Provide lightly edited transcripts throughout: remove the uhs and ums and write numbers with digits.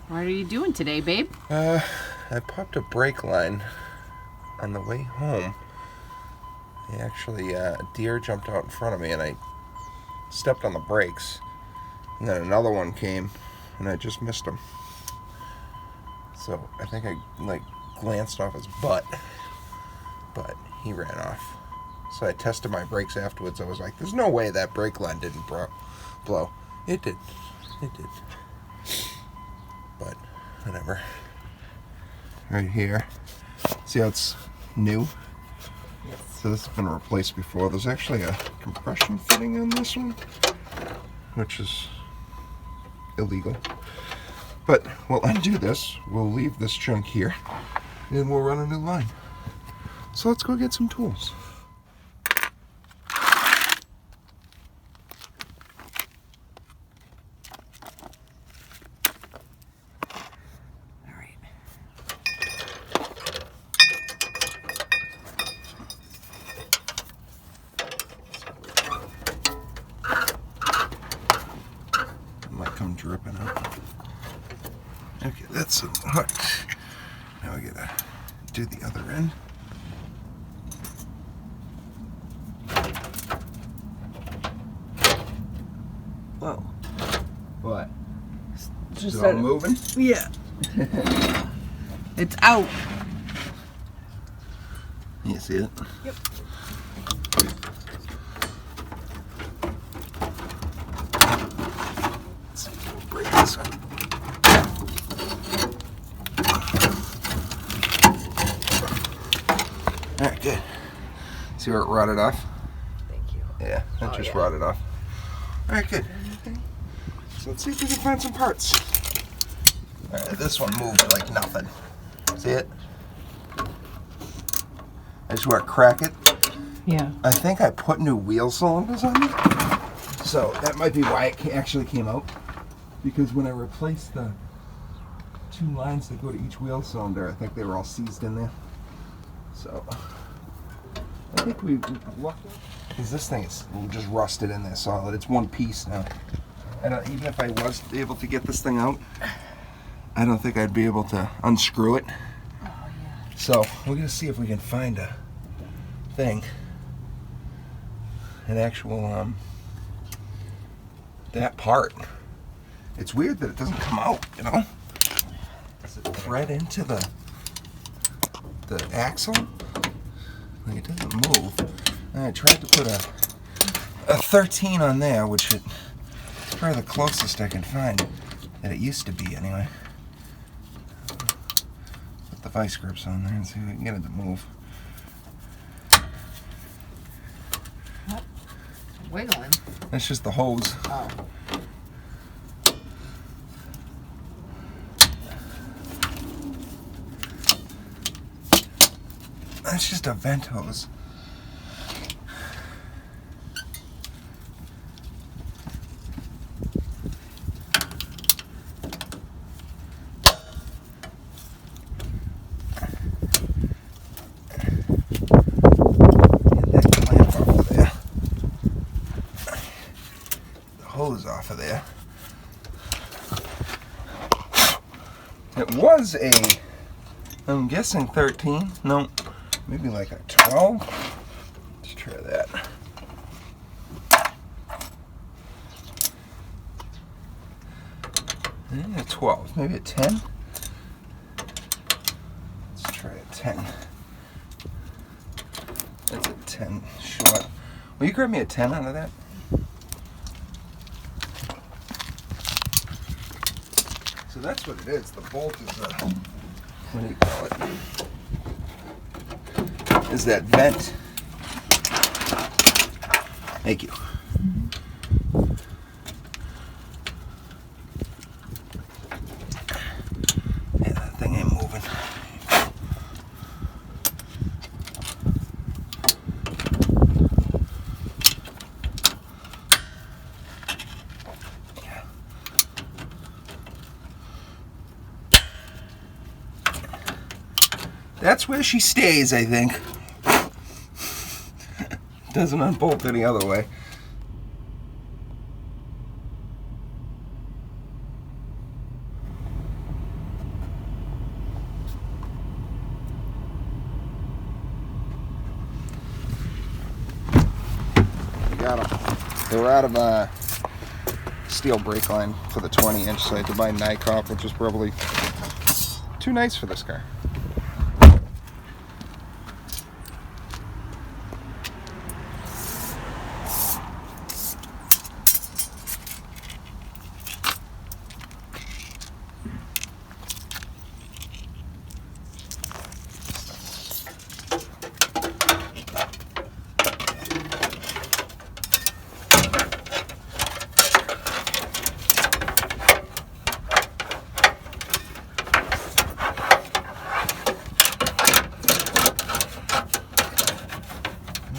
What are you doing today, babe? I popped a brake line on the way home. A deer jumped out in front of me and I stepped on the brakes. And then another one came and I just missed him. So I think I glanced off his butt, but he ran off. So I tested my brakes afterwards. I was like, there's no way that brake line didn't blow. It did. It did. But whatever. Right here. See how it's new? Yes. So this has been replaced before. There's actually a compression fitting on this one, which is illegal. But we'll undo this. We'll leave this junk here, and we'll run a new line. So let's go get some tools. Come dripping out. Okay, that's hooked. Now we gotta do the other end. Whoa. What? Just Is it all moving? Yeah. It's out. You see it? Yep. Break this one. Alright, good. See where it rotted off? Thank you. Yeah, that just rotted off. Alright, good. So let's see if we can find some parts. Alright, this one moved like nothing. See it? I just want to crack it. Yeah. I think I put new wheel cylinders on it. So that might be why it actually came out. Because when I replaced the two lines that go to each wheel cylinder, I think they were all seized in there. So I think we lucked out. Because this thing is just rusted in there solid. It's one piece now. Even if I was able to get this thing out, I don't think I'd be able to unscrew it. Oh, yeah. So we're going to see if we can find a thing. An actual, that part. It's weird that it doesn't come out, you know? Does it thread into the axle? Like, it doesn't move. And I tried to put a 13 on there, which is probably the closest I can find that it used to be, anyway. Put the vice grips on there and see if we can get it to move. What? Wiggling. That's just the hose. Oh. That's just a vent hose. Hose off of there. It was I'm guessing 13. No, maybe like a 12. Let's try that. A 12, maybe a 10. Let's try a 10. That's a 10 short. Will you grab me a 10 out of that? So that's what it is. The bolt is what do you call it? Is that vent. Thank you. Yeah, that thing ain't moving. That's where she stays, I think. Doesn't unbolt any other way. They were out of steel brake line for the 20-inch, so I had to buy Nycop, which was probably too nice for this car.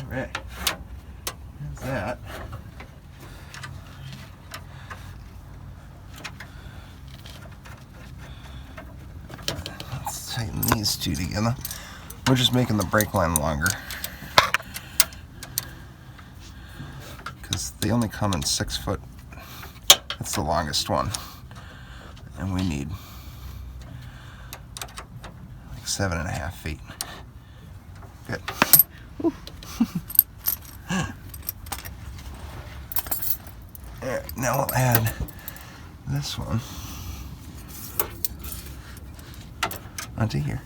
Alright, there's that. Let's tighten these two together. We're just making the brake line longer, because they only come in 6 foot. That's the longest one, and we need like 7.5 feet. Good. Alright, now we'll add this one onto here.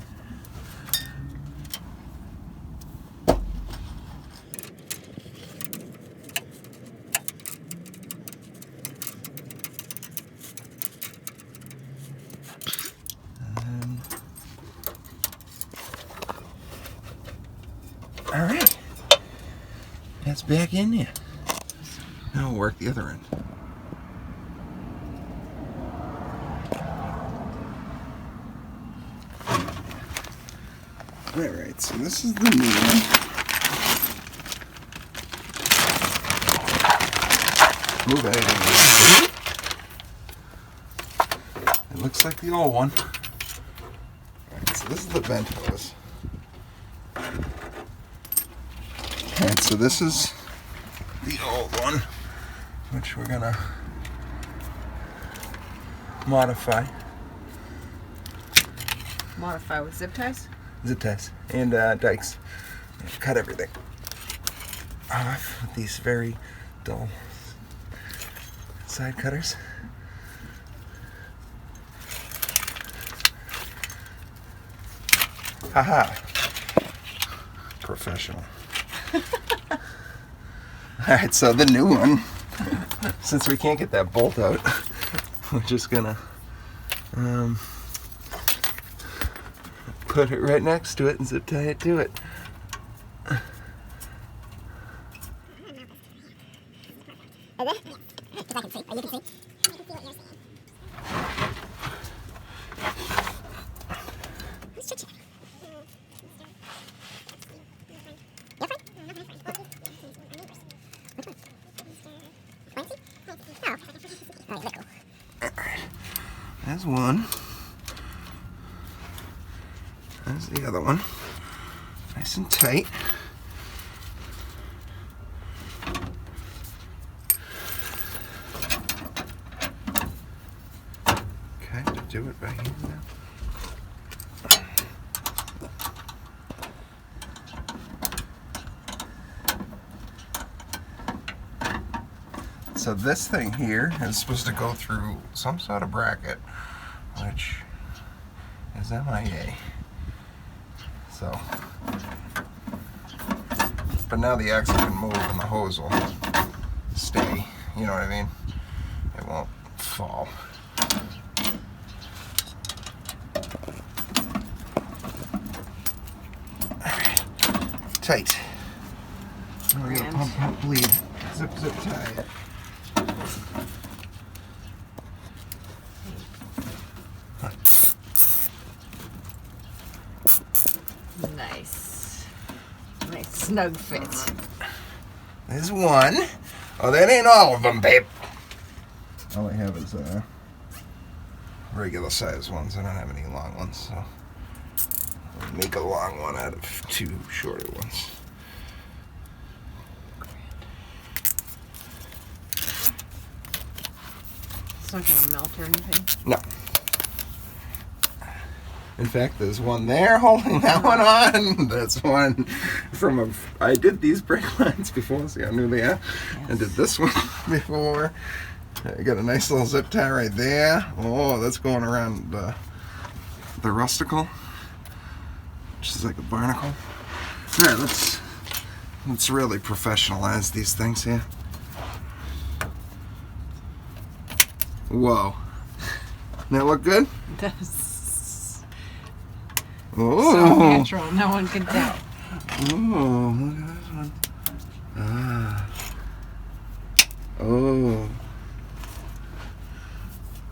Alright, that's back in there. Now we'll work the other end. Alright, so this is the new one. Move it. It looks like the old one. Alright, so this is the vent hose. Alright, so this is the old one, which we're gonna modify. Modify with zip ties? Zip ties and dikes. Cut everything off with these very dull side cutters. Haha. Professional. Alright, so the new one, since we can't get that bolt out, we're just gonna put it right next to it and zip tie it to it. There's one. There's the other one. Nice and tight. Kind of do it by hand now. So this thing here is supposed to go through some sort of bracket, which is MIA. So, but now the axle can move and the hose will stay, you know what I mean? It won't fall. Alright, tight. Now we're gonna pump, bleed, zip, tie it. Nice. Nice snug fit. There's one. Oh, that ain't all of them, babe. All I have is regular size ones. I don't have any long ones, so I'll make a long one out of 2 shorter ones. It's not gonna melt or anything. No. In fact, there's one there holding that one on. That's one from I did these brake lines before. See how new they are? Yes. I did this one before. I got a nice little zip tie right there. Oh, that's going around the rusticle, which is like a barnacle. All right, let's really professionalize these things here. Whoa. That look good? That's Oh. so natural. No one can tell. Oh, look at this one. Ah. Oh.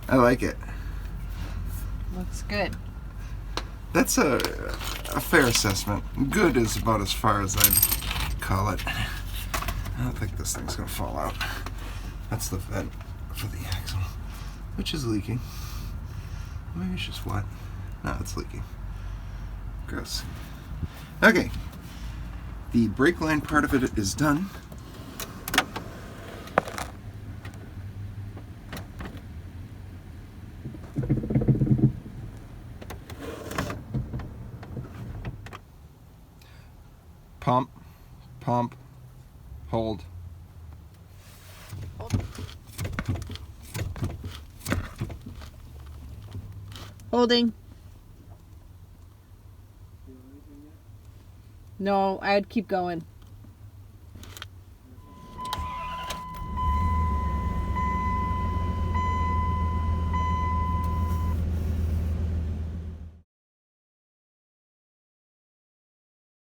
I like it. Looks good. That's a fair assessment. Good is about as far as I'd call it. I don't think this thing's gonna fall out. That's the vent for the axle, which is leaking. Maybe it's just wet. No, it's leaking. Gross. Okay. The brake line part of it is done. Pump, pump, hold. Holding. No, I'd keep going.